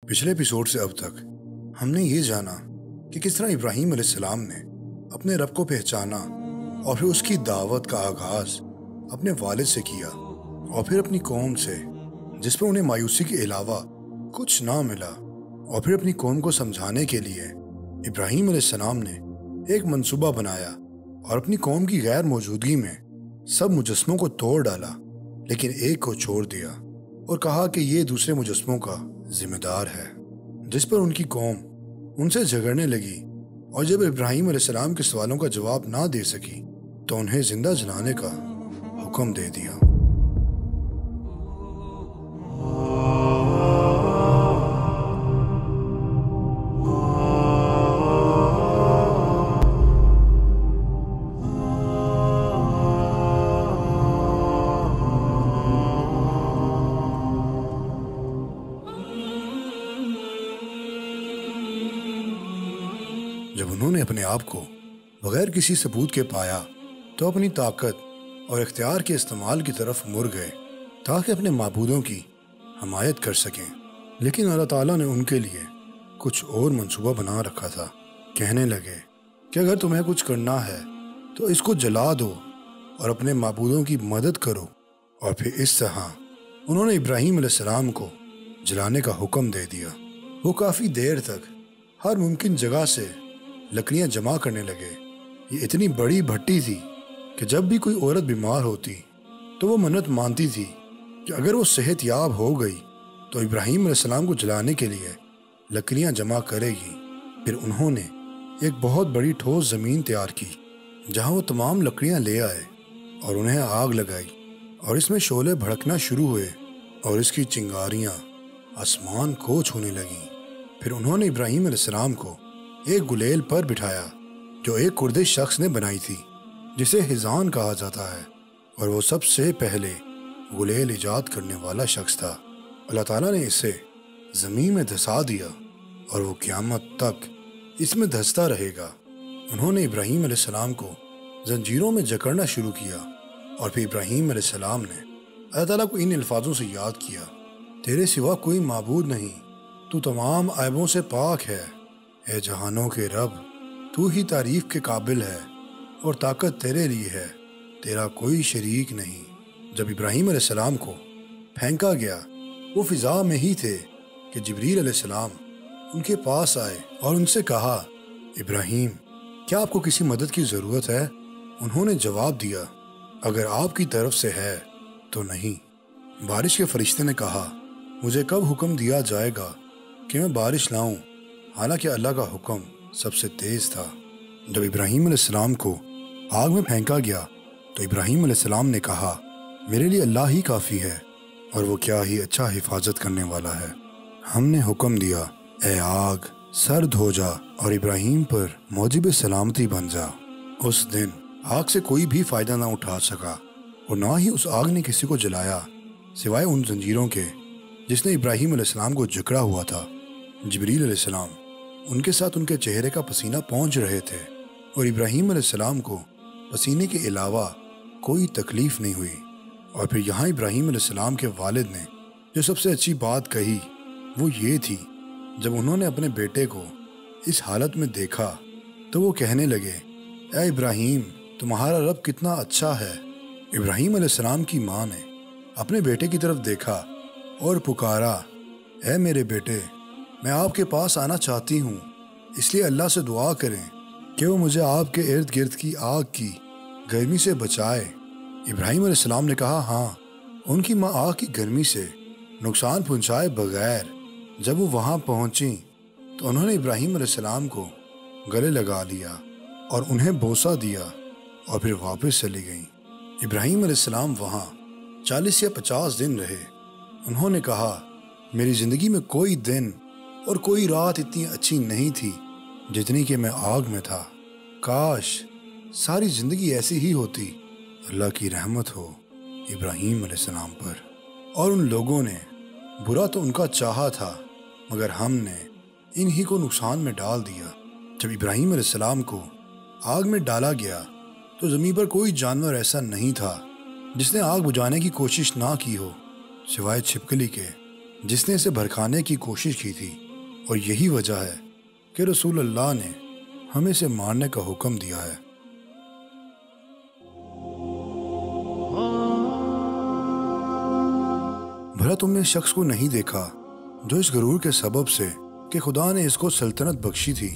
پچھلے ایپیسوڈ سے اب تک ہم نے یہ جانا کہ کس طرح ابراہیم علیہ السلام نے اپنے رب کو پہچانا اور پھر اس کی دعوت کا آغاز اپنے والد سے کیا اور پھر اپنی قوم سے جس پر انہیں مایوسی کے علاوہ کچھ نہ ملا، اور پھر اپنی قوم کو سمجھانے کے لیے ابراہیم علیہ السلام نے ایک منصوبہ بنایا اور اپنی قوم کی غیر موجودگی میں سب مجسموں کو توڑ ڈالا، لیکن ایک کو چھوڑ دیا اور کہا کہ یہ دوسرے مجسموں کا ذمہ دار ہے، جس پر ان کی قوم ان سے جھگڑنے لگی، اور جب ابراہیم علیہ السلام کے سوالوں کا جواب نہ دے سکی تو انہیں زندہ جلانے کا حکم دے دیا۔ جب انہوں نے اپنے آپ کو بغیر کسی ثبوت کے پایا تو اپنی طاقت اور اختیار کے استعمال کی طرف مڑ گئے تاکہ اپنے معبودوں کی حمایت کر سکیں، لیکن اللہ تعالیٰ نے ان کے لیے کچھ اور منصوبہ بنا رکھا تھا۔ کہنے لگے کہ اگر تمہیں کچھ کرنا ہے تو اس کو جلا دو اور اپنے معبودوں کی مدد کرو، اور پھر اس طرح انہوں نے ابراہیم علیہ السلام کو جلانے کا حکم دے دیا۔ وہ کافی دیر تک ہر ممکن جگہ سے لکڑیاں جمع کرنے لگے۔ یہ اتنی بڑی بھٹی تھی کہ جب بھی کوئی عورت بیمار ہوتی تو وہ منت مانتی تھی کہ اگر وہ صحت یاب ہو گئی تو ابراہیم علیہ السلام کو جلانے کے لیے لکڑیاں جمع کرے گی۔ پھر انہوں نے ایک بہت بڑی ٹھوس زمین تیار کی جہاں وہ تمام لکڑیاں لے آئے اور انہیں آگ لگائی، اور اس میں شعلے بھڑکنا شروع ہوئے اور اس کی چنگاریاں آسمان کو چھونے لگیں۔ پھر انہوں نے ابراہیم علیہ السلام کو ایک گلیل پر بٹھایا جو ایک کردش شخص نے بنائی تھی جسے ہزان کہا جاتا ہے، اور وہ سب سے پہلے گلیل ایجاد کرنے والا شخص تھا۔ اللہ تعالیٰ نے اسے زمین میں دھسا دیا اور وہ قیامت تک اس میں دھستا رہے گا۔ انہوں نے ابراہیم علیہ السلام کو زنجیروں میں جکڑنا شروع کیا، اور پھر ابراہیم علیہ السلام نے اللہ تعالیٰ کو ان الفاظوں سے یاد کیا: تیرے سوا کوئی معبود نہیں، تو تمام عیبوں سے پاک ہے، اے جہانوں کے رب، تو ہی تعریف کے قابل ہے اور طاقت تیرے لیے ہے، تیرا کوئی شریک نہیں۔ جب ابراہیم علیہ السلام کو پھینکا گیا وہ فضا میں ہی تھے کہ جبریل علیہ السلام ان کے پاس آئے اور ان سے کہا: ابراہیم، کیا آپ کو کسی مدد کی ضرورت ہے؟ انہوں نے جواب دیا: اگر آپ کی طرف سے ہے تو نہیں۔ بارش کے فرشتے نے کہا: مجھے کب حکم دیا جائے گا کہ میں بارش لاؤں؟ حالانکہ اللہ کا حکم سب سے تیز تھا۔ جب ابراہیم علیہ السلام کو آگ میں پھینکا گیا تو ابراہیم علیہ السلام نے کہا: میرے لیے اللہ ہی کافی ہے، اور وہ کیا ہی اچھا حفاظت کرنے والا ہے۔ ہم نے حکم دیا: اے آگ، سرد ہو جا اور ابراہیم پر موجب سلامتی بن جا۔ اس دن آگ سے کوئی بھی فائدہ نہ اٹھا سکا، اور نہ ہی اس آگ نے کسی کو جلایا سوائے ان زنجیروں کے جس نے ابراہیم علیہ السلام کو جکڑا ہوا تھا۔ جبریل علیہ السلام ان کے ساتھ ان کے چہرے کا پسینہ پہنچ رہے تھے، اور ابراہیم علیہ السلام کو پسینے کے علاوہ کوئی تکلیف نہیں ہوئی۔ اور پھر یہاں ابراہیم علیہ السلام کے والد نے جو سب سے اچھی بات کہی وہ یہ تھی: جب انہوں نے اپنے بیٹے کو اس حالت میں دیکھا تو وہ کہنے لگے: اے ابراہیم، تمہارا رب کتنا اچھا ہے۔ ابراہیم علیہ السلام کی ماں نے اپنے بیٹے کی طرف دیکھا اور پکارا: اے میرے بیٹے، میں آپ کے پاس آنا چاہتی ہوں، اس لیے اللہ سے دعا کریں کہ وہ مجھے آپ کے ارد گرد کی آگ کی گرمی سے بچائے۔ ابراہیم علیہ السلام نے کہا: ہاں۔ ان کی ماں آگ کی گرمی سے نقصان پہنچائے بغیر جب وہ وہاں پہنچیں تو انہوں نے ابراہیم علیہ السلام کو گلے لگا لیا اور انہیں بوسہ دیا، اور پھر واپس چلی گئیں۔ ابراہیم علیہ السلام وہاں 40 یا 50 دن رہے۔ انہوں نے کہا: میری زندگی میں کوئی دن اور کوئی رات اتنی اچھی نہیں تھی جتنی کہ میں آگ میں تھا۔ کاش ساری زندگی ایسی ہی ہوتی۔ اللہ کی رحمت ہو ابراہیم علیہ السلام پر۔ اور ان لوگوں نے برا تو ان کا چاہا تھا، مگر ہم نے انہی کو نقصان میں ڈال دیا۔ جب ابراہیم علیہ السلام کو آگ میں ڈالا گیا تو زمین پر کوئی جانور ایسا نہیں تھا جس نے آگ بجھانے کی کوشش نہ کی ہو سوائے چھپکلی کے، جس نے اسے بھڑکانے کی کوشش کی تھی، اور یہی وجہ ہے کہ رسول اللہ نے ہمیں اسے مارنے کا حکم دیا ہے۔ بھلا تم نے اس شخص کو نہیں دیکھا جو اس غرور کے سبب سے کہ خدا نے اس کو سلطنت بخشی تھی،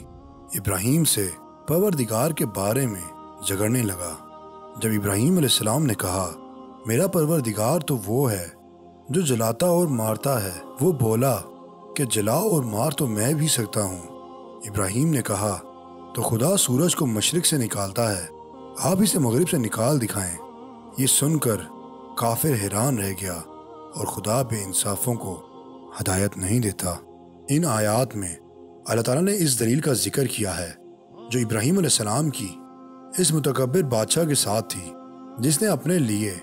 ابراہیم سے پروردگار کے بارے میں جھگڑنے لگا؟ جب ابراہیم علیہ السلام نے کہا میرا پروردگار تو وہ ہے جو جلاتا اور مارتا ہے، وہ بولا کہ جلا اور مار تو میں بھی سکتا ہوں۔ ابراہیم نے کہا تو خدا سورج کو مشرق سے نکالتا ہے، آپ اسے مغرب سے نکال دکھائیں۔ یہ سن کر کافر حیران رہ گیا، اور خدا بے انصافوں کو ہدایت نہیں دیتا۔ ان آیات میں اللہ تعالیٰ نے اس دلیل کا ذکر کیا ہے جو ابراہیم علیہ السلام کی اس متکبر بادشاہ کے ساتھ تھی جس نے اپنے لیے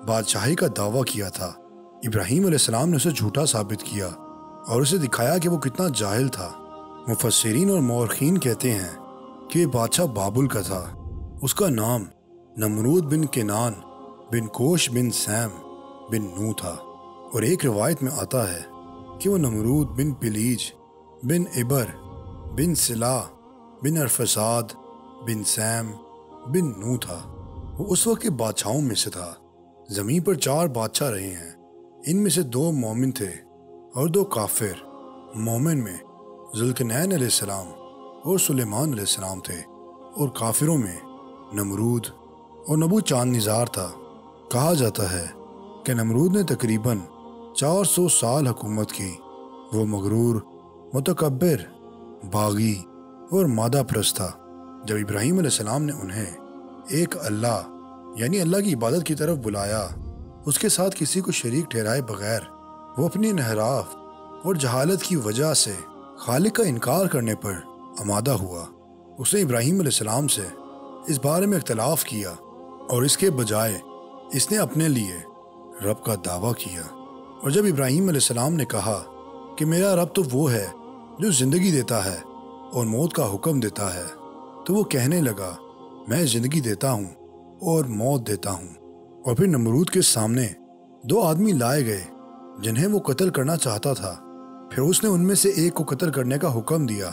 بادشاہی کا دعویٰ کیا تھا۔ ابراہیم علیہ السلام نے اسے جھوٹا ثابت کیا اور اسے دکھایا کہ وہ کتنا جاہل تھا۔ مفسرین اور مورخین کہتے ہیں کہ یہ بادشاہ بابل کا تھا۔ اس کا نام نمرود بن کنان بن کوش بن سیم بن نو تھا، اور ایک روایت میں آتا ہے کہ وہ نمرود بن پلیج بن عبر بن سلا بن ارفساد بن سیم بن نو تھا۔ وہ اس وقت کے بادشاہوں میں سے تھا۔ زمین پر 4 بادشاہ رہے ہیں، ان میں سے 2 مومن تھے اور 2 کافر۔ مومن میں ذوالقرنین علیہ السلام اور سلیمان علیہ السلام تھے، اور کافروں میں نمرود اور نبو چاند نزار تھا۔ کہا جاتا ہے کہ نمرود نے تقریباً 400 سال حکومت کی۔ وہ مغرور، متکبر، باغی اور مادہ پرست تھا۔ جب ابراہیم علیہ السلام نے انہیں ایک اللہ یعنی اللہ کی عبادت کی طرف بلایا، اس کے ساتھ کسی کو شریک ٹھہرائے بغیر، وہ اپنی انحراف اور جہالت کی وجہ سے خالق کا انکار کرنے پر آمادہ ہوا۔ اس نے ابراہیم علیہ السلام سے اس بارے میں اختلاف کیا، اور اس کے بجائے اس نے اپنے لیے رب کا دعویٰ کیا۔ اور جب ابراہیم علیہ السلام نے کہا کہ میرا رب تو وہ ہے جو زندگی دیتا ہے اور موت کا حکم دیتا ہے، تو وہ کہنے لگا میں زندگی دیتا ہوں اور موت دیتا ہوں۔ اور پھر نمرود کے سامنے 2 آدمی لائے گئے جنہیں وہ قتل کرنا چاہتا تھا۔ پھر اس نے ان میں سے ایک کو قتل کرنے کا حکم دیا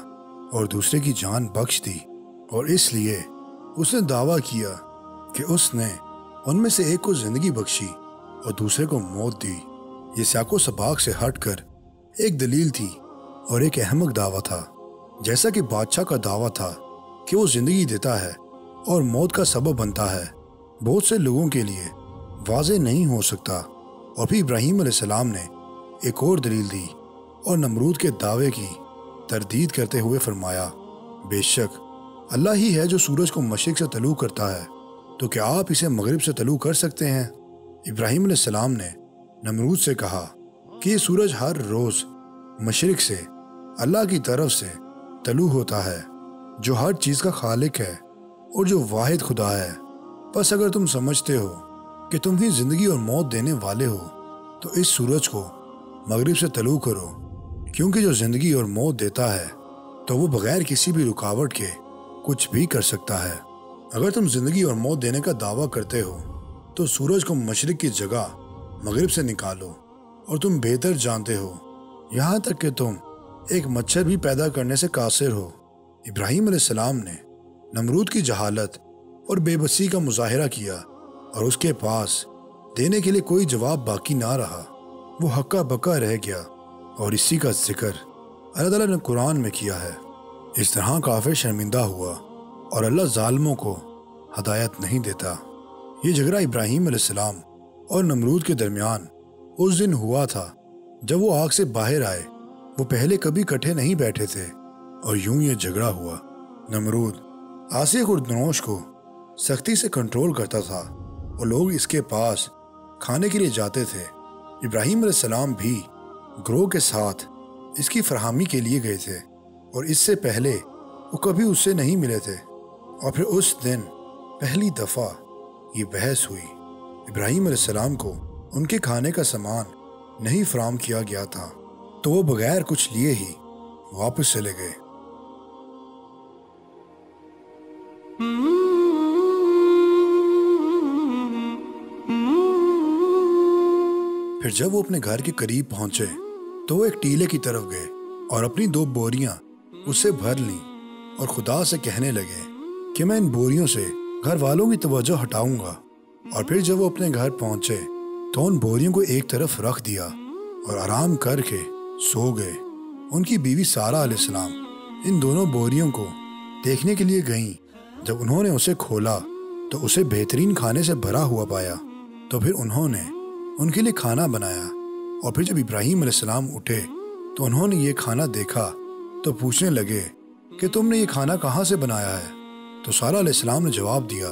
اور دوسرے کی جان بخش دی، اور اس لیے اس نے دعویٰ کیا کہ اس نے ان میں سے ایک کو زندگی بخشی اور دوسرے کو موت دی۔ یہ سیاق و سباق سے ہٹ کر ایک دلیل تھی اور ایک احمق دعویٰ تھا۔ جیسا کہ بادشاہ کا دعویٰ تھا کہ وہ زندگی دیتا ہے اور موت کا سبب بنتا ہے، بہت سے لوگوں کے لیے واضح نہیں ہو سکتا۔ اور پھر ابراہیم علیہ السلام نے ایک اور دلیل دی اور نمرود کے دعوے کی تردید کرتے ہوئے فرمایا بے شک اللہ ہی ہے جو سورج کو مشرق سے طلوع کرتا ہے، تو کیا آپ اسے مغرب سے طلوع کر سکتے ہیں؟ ابراہیم علیہ السلام نے نمرود سے کہا کہ یہ سورج ہر روز مشرق سے اللہ کی طرف سے طلوع ہوتا ہے، جو ہر چیز کا خالق ہے اور جو واحد خدا ہے۔ پس اگر تم سمجھتے ہو کہ تم ہی زندگی اور موت دینے والے ہو، تو اس سورج کو مغرب سے طلوع کرو، کیونکہ جو زندگی اور موت دیتا ہے تو وہ بغیر کسی بھی رکاوٹ کے کچھ بھی کر سکتا ہے۔ اگر تم زندگی اور موت دینے کا دعویٰ کرتے ہو تو سورج کو مشرق کی جگہ مغرب سے نکالو، اور تم بہتر جانتے ہو، یہاں تک کہ تم ایک مچھر بھی پیدا کرنے سے قاصر ہو۔ ابراہیم علیہ السلام نے نمرود کی جہالت اور بے بسی کا مظاہرہ کیا، اور اس کے پاس دینے کے لیے کوئی جواب باقی نہ رہا۔ وہ ہکا بکا رہ گیا، اور اسی کا ذکر اللہ تعالیٰ نے قرآن میں کیا ہے۔ اس طرح کافر شرمندہ ہوا، اور اللہ ظالموں کو ہدایت نہیں دیتا۔ یہ جھگڑا ابراہیم علیہ السلام اور نمرود کے درمیان اس دن ہوا تھا جب وہ آگ سے باہر آئے۔ وہ پہلے کبھی کٹھے نہیں بیٹھے تھے، اور یوں یہ جھگڑا ہوا۔ نمرود آسی خوردنوش کو سختی سے کنٹرول کرتا تھا، اور لوگ اس کے پاس کھانے کے لیے جاتے تھے۔ ابراہیم علیہ السلام بھی گروہ کے ساتھ اس کی فراہمی کے لیے گئے تھے، اور اس سے پہلے وہ کبھی اس سے نہیں ملے تھے۔ اور پھر اس دن پہلی دفعہ یہ بحث ہوئی۔ ابراہیم علیہ السلام کو ان کے کھانے کا سامان نہیں فراہم کیا گیا تھا، تو وہ بغیر کچھ لیے ہی واپس چلے گئے۔ پھر جب وہ اپنے گھر کے قریب پہنچے تو وہ ایک ٹیلے کی طرف گئے اور اپنی 2 بوریاں اس سے بھر لیں اور خدا سے کہنے لگے کہ میں ان بوریوں سے گھر والوں کی توجہ ہٹاؤں گا۔ اور پھر جب وہ اپنے گھر پہنچے تو ان بوریوں کو ایک طرف رکھ دیا اور آرام کر کے سو گئے۔ ان کی بیوی سارہ علیہ السلام ان دونوں بوریوں کو دیکھنے کے لیے گئیں۔ جب انہوں نے اسے کھولا تو اسے بہترین کھانے سے بھرا ہوا پایا، تو پھر انہوں نے ان کے لیے کھانا بنایا۔ اور پھر جب ابراہیم علیہ السلام اٹھے تو انہوں نے یہ کھانا دیکھا تو پوچھنے لگے کہ تم نے یہ کھانا کہاں سے بنایا ہے؟ تو سارہ علیہ السلام نے جواب دیا،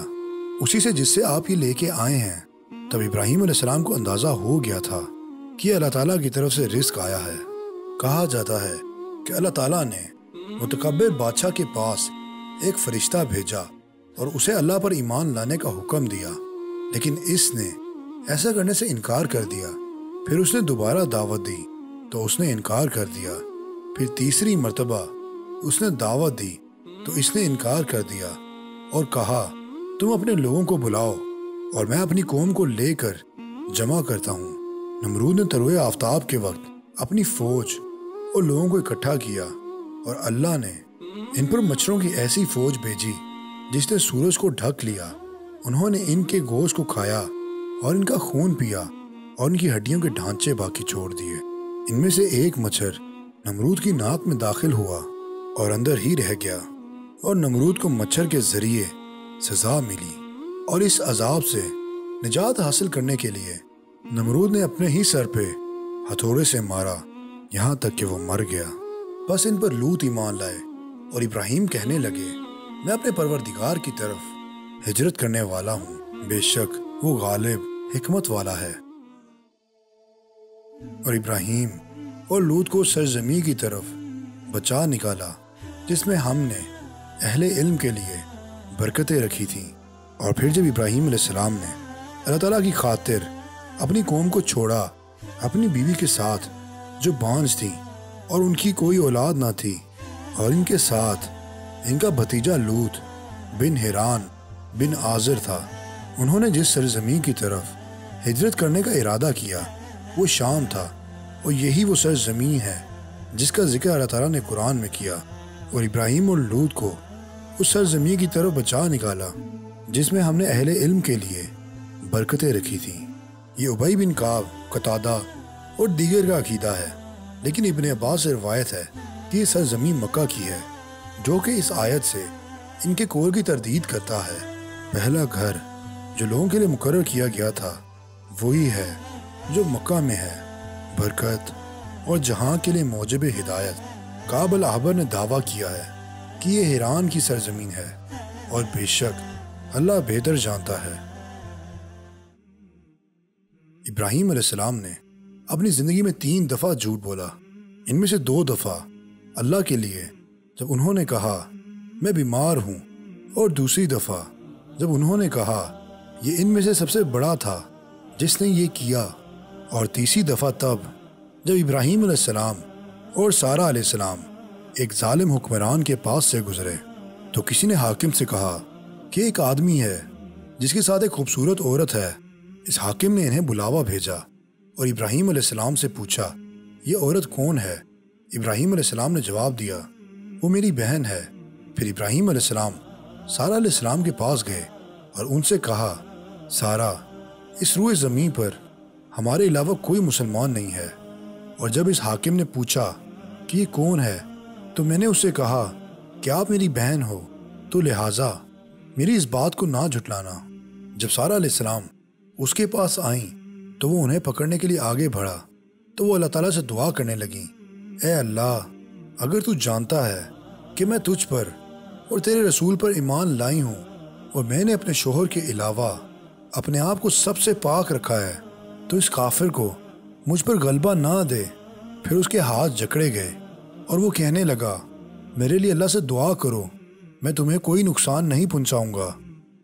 اسی سے جس سے آپ یہ لے کے آئے ہیں۔ تب ابراہیم علیہ السلام کو اندازہ ہو گیا تھا کہ اللہ تعالیٰ کی طرف سے رزق آیا ہے۔ کہا جاتا ہے کہ اللہ تعالیٰ نے متکبر بادشاہ کے پاس ایک فرشتہ بھیجا اور اسے اللہ پر ایمان لانے کا حکم دیا، لیکن اس نے ایسا کرنے سے انکار کر دیا۔ پھر اس نے دوبارہ دعوت دی تو اس نے انکار کر دیا۔ پھر تیسری مرتبہ اس نے دعوت دی تو اس نے انکار کر دیا اور کہا، تم اپنے لوگوں کو بلاؤ اور میں اپنی قوم کو لے کر جمع کرتا ہوں۔ نمرود نے طلوع آفتاب کے وقت اپنی فوج اور لوگوں کو اکٹھا کیا، اور اللہ نے ان پر مچھروں کی ایسی فوج بھیجی جس نے سورج کو ڈھک لیا۔ انہوں نے ان کے گوشت کو کھایا اور ان کا خون پیا اور ان کی ہڈیوں کے ڈھانچے باقی چھوڑ دیے۔ ان میں سے ایک مچھر نمرود کی ناک میں داخل ہوا اور اندر ہی رہ گیا، اور نمرود کو مچھر کے ذریعے سزا ملی۔ اور اس عذاب سے نجات حاصل کرنے کے لیے نمرود نے اپنے ہی سر پہ ہتھوڑے سے مارا یہاں تک کہ وہ مر گیا۔ بس ان پر لوط ایمان لائے، اور ابراہیم کہنے لگے، میں اپنے پروردگار کی طرف ہجرت کرنے والا ہوں، بے شک وہ غالب حکمت والا ہے۔ اور ابراہیم اور لوط کو سرزمین کی طرف بچا نکالا جس میں ہم نے اہل علم کے لیے برکتیں رکھی تھیں۔ اور پھر جب ابراہیم علیہ السلام نے اللہ تعالیٰ کی خاطر اپنی قوم کو چھوڑا، اپنی بیوی کے ساتھ جو بانجھ تھی اور ان کی کوئی اولاد نہ تھی، اور ان کے ساتھ ان کا بھتیجا لوط بن حیران بن آزر تھا، انہوں نے جس سرزمین کی طرف ہجرت کرنے کا ارادہ کیا وہ شام تھا، اور یہی وہ سرزمین ہے جس کا ذکر اللہ تعالیٰ نے قرآن میں کیا۔ اور ابراہیم اور لوط کو اس سرزمین کی طرف بچا نکالا جس میں ہم نے اہل علم کے لیے برکتیں رکھی تھیں۔ یہ ابی بن کعب، قتادہ اور دیگر کا عقیدہ ہے، لیکن ابن عباس سے روایت ہے کہ یہ سرزمین مکہ کی ہے، جو کہ اس آیت سے ان کے قول کی تردید کرتا ہے۔ پہلا گھر جو لوگوں کے لیے مقرر کیا گیا تھا وہی ہے جو مکہ میں ہے، برکت اور جہاں کے لیے موجب ہدایت۔ کعب الاحبر نے دعویٰ کیا ہے کہ یہ حیران کی سرزمین ہے، اور بے شک اللہ بہتر جانتا ہے۔ ابراہیم علیہ السلام نے اپنی زندگی میں 3 دفعہ جھوٹ بولا، ان میں سے 2 دفعہ اللہ کے لیے جب انہوں نے کہا میں بیمار ہوں، اور دوسری دفعہ جب انہوں نے کہا یہ ان میں سے سب سے بڑا تھا جس نے یہ کیا، اور تیسری دفعہ تب جب ابراہیم علیہ السلام اور سارہ علیہ السلام ایک ظالم حکمران کے پاس سے گزرے تو کسی نے حاکم سے کہا کہ ایک آدمی ہے جس کے ساتھ ایک خوبصورت عورت ہے۔ اس حاکم نے انہیں بلاوا بھیجا اور ابراہیم علیہ السلام سے پوچھا یہ عورت کون ہے؟ ابراہیم علیہ السلام نے جواب دیا وہ میری بہن ہے۔ پھر ابراہیم علیہ السلام سارہ علیہ السلام کے پاس گئے اور ان سے کہا سارہ، اس روئے زمین پر ہمارے علاوہ کوئی مسلمان نہیں ہے۔ اور جب اس حاکم نے پوچھا کہ یہ کون ہے تو میں نے اس سے کہا کہ آپ میری بہن ہو، تو لہٰذا میری اس بات کو نہ جھٹلانا۔ جب سارہ علیہ السلام اس کے پاس آئیں تو وہ انہیں پکڑنے کے لیے آگے بڑھا تو وہ اللہ تعالیٰ سے دعا کرنے لگیں، اے اللہ، اگر تو جانتا ہے کہ میں تجھ پر اور تیرے رسول پر ایمان لائی ہوں اور میں نے اپنے شوہر کے علاوہ اپنے آپ کو سب سے پاک رکھا ہے، تو اس کافر کو مجھ پر غلبہ نہ دے۔ پھر اس کے ہاتھ جکڑے گئے اور وہ کہنے لگا میرے لیے اللہ سے دعا کرو، میں تمہیں کوئی نقصان نہیں پہنچاؤں گا۔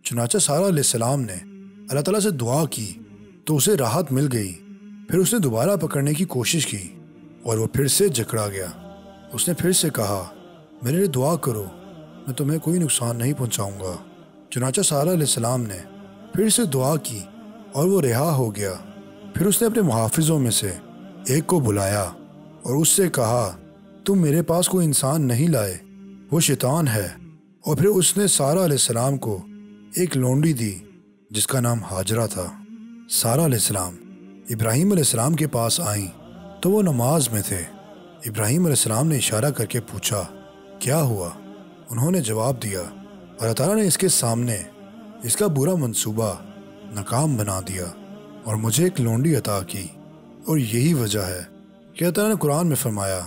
چنانچہ سارہ علیہ السلام نے اللہ تعالیٰ سے دعا کی تو اسے راحت مل گئی۔ پھر اس نے دوبارہ پکڑنے کی کوشش کی اور وہ پھر سے جکڑا گیا۔ اس نے پھر سے کہا میرے لیے دعا کرو، میں تمہیں کوئی نقصان نہیں پہنچاؤں گا۔ چنانچہ سارہ علیہ السلام نے پھر سے دعا کی اور وہ رہا ہو گیا۔ پھر اس نے اپنے محافظوں میں سے ایک کو بلایا اور اس سے کہا تم میرے پاس کوئی انسان نہیں لائے، وہ شیطان ہے۔ اور پھر اس نے سارہ علیہ السلام کو ایک لونڈی دی جس کا نام ہاجرہ تھا۔ سارہ علیہ السلام ابراہیم علیہ السلام کے پاس آئیں تو وہ نماز میں تھے۔ ابراہیم علیہ السلام نے اشارہ کر کے پوچھا کیا ہوا؟ انہوں نے جواب دیا اللہ تعالیٰ نے اس کے سامنے اس کا برا منصوبہ ناکام بنا دیا اور مجھے ایک لونڈی عطا کی، اور یہی وجہ ہے کہ اللہ تعالیٰ نے قرآن میں فرمایا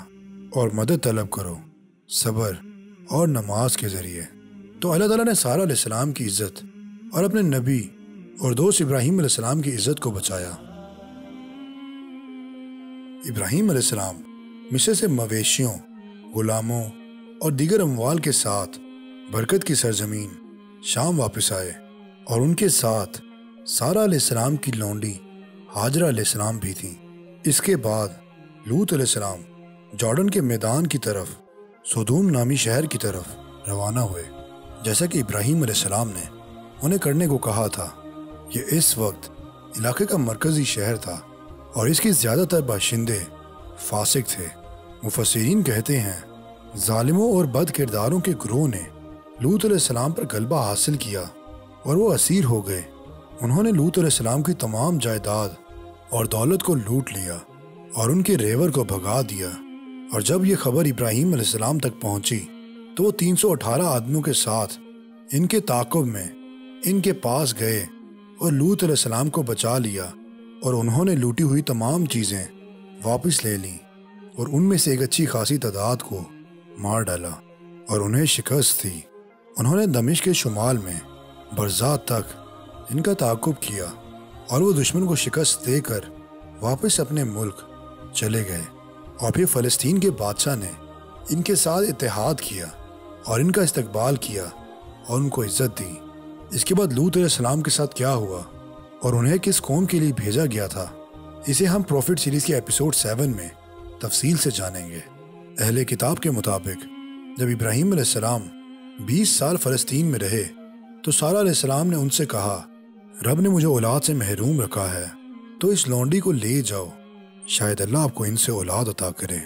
اور مدد طلب کرو صبر اور نماز کے ذریعے۔ تو اللہ تعالیٰ نے سارہ علیہ السلام کی عزت اور اپنے نبی اور دوست ابراہیم علیہ السلام کی عزت کو بچایا۔ ابراہیم علیہ السلام مصر سے مویشیوں، غلاموں اور دیگر اموال کے ساتھ برکت کی سرزمین شام واپس آئے، اور ان کے ساتھ سارہ علیہ السلام کی لونڈی ہاجرہ علیہ السلام بھی تھیں۔ اس کے بعد لوط علیہ السلام جارڈن کے میدان کی طرف سودوم نامی شہر کی طرف روانہ ہوئے، جیسا کہ ابراہیم علیہ السلام نے انہیں کرنے کو کہا تھا۔ یہ اس وقت علاقے کا مرکزی شہر تھا اور اس کے زیادہ تر باشندے فاسق تھے۔ مفسرین کہتے ہیں ظالموں اور بد کرداروں کے گروہ نے لوط علیہ السلام پر غلبہ حاصل کیا اور وہ اسیر ہو گئے۔ انہوں نے لوط علیہ السلام کی تمام جائیداد اور دولت کو لوٹ لیا اور ان کے ریور کو بھگا دیا۔ اور جب یہ خبر ابراہیم علیہ السلام تک پہنچی تو وہ 318 آدمیوں کے ساتھ ان کے تعاقب میں ان کے پاس گئے اور لوط علیہ السلام کو بچا لیا، اور انہوں نے لوٹی ہوئی تمام چیزیں واپس لے لیں، اور ان میں سے ایک اچھی خاصی تعداد کو مار ڈالا اور انہیں شکست تھی۔ انہوں نے دمشق کے شمال میں برزات تک ان کا تعاقب کیا، اور وہ دشمن کو شکست دے کر واپس اپنے ملک چلے گئے۔ اور پھر فلسطین کے بادشاہ نے ان کے ساتھ اتحاد کیا اور ان کا استقبال کیا اور ان کو عزت دی۔ اس کے بعد لوط علیہ السلام کے ساتھ کیا ہوا اور انہیں کس قوم کے لیے بھیجا گیا تھا، اسے ہم پروفٹ سیریز کے ایپیسوڈ 7 میں تفصیل سے جانیں گے۔ اہل کتاب کے مطابق جب ابراہیم علیہ السلام 20 سال فلسطین میں رہے تو سارہ علیہ السلام نے ان سے کہا رب نے مجھے اولاد سے محروم رکھا ہے، تو اس لونڈی کو لے جاؤ، شاید اللہ آپ کو ان سے اولاد عطا کرے۔